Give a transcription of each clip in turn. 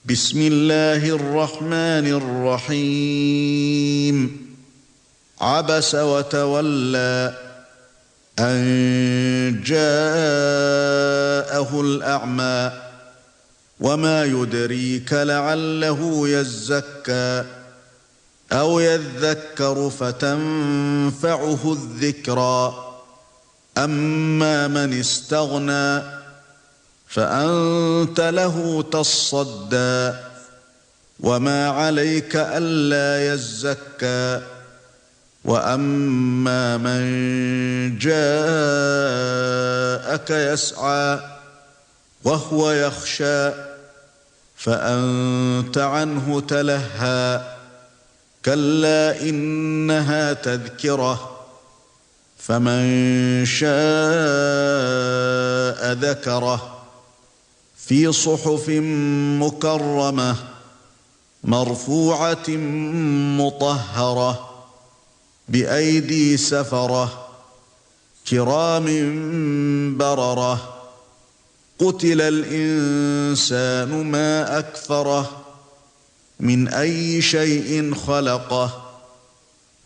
بسم الله الرحمن الرحيم عبس وتولى أن جاءه الأعمى وما يدريك لعله يزكى أو يذكر فتنفعه الذكرى أما من استغنى فأنت له تصدى وما عليك ألا يزكى وأما من جاءك يسعى وهو يخشى فأنت عنه تلهى كلا إنها تذكرة فمن شاء ذكره في صحف مكرمة مرفوعة مطهرة بأيدي سفرة كرام بررة قتل الإنسان ما أكفره من أي شيء خلقه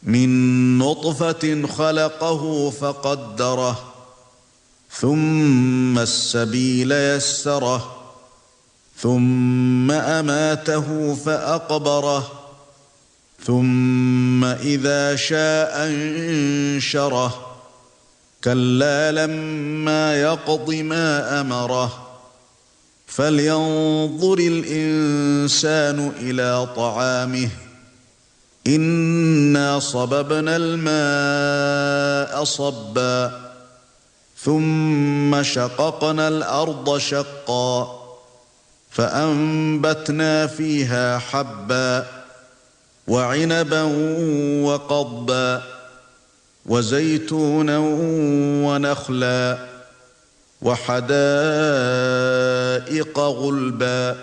من نطفة خلقه فقدره ثم السبيل يسره ثم أماته فأقبره ثم إذا شاء انشره كلا لما يقض ما أمره فلينظر الإنسان إلى طعامه إنا صببنا الماء صبا ثم شققنا الأرض شقا فأنبتنا فيها حبا وعنبا وقضبا وزيتونا ونخلا وحدائق غلبا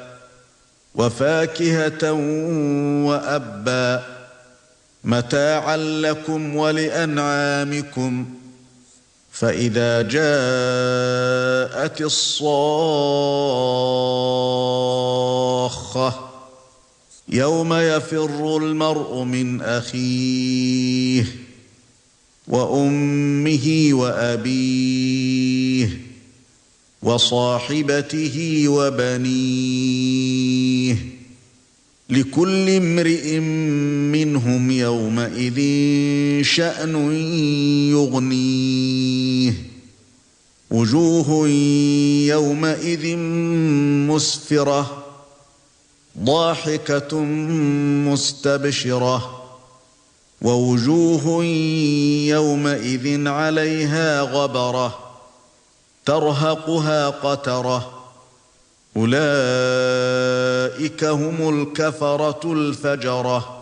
وفاكهة وأبا متاعا لكم ولأنعامكم فإذا جاءت الصاخة يوم يفر المرء من أخيه وأمه وأبيه وصاحبته وبنيه لكل امرئ منهم يومئذ شأن يغنيه وجوه يومئذ مسفرة ضاحكة مستبشرة ووجوه يومئذ عليها غبرة ترهقها قترة أولئك هم الكفرة الفجرة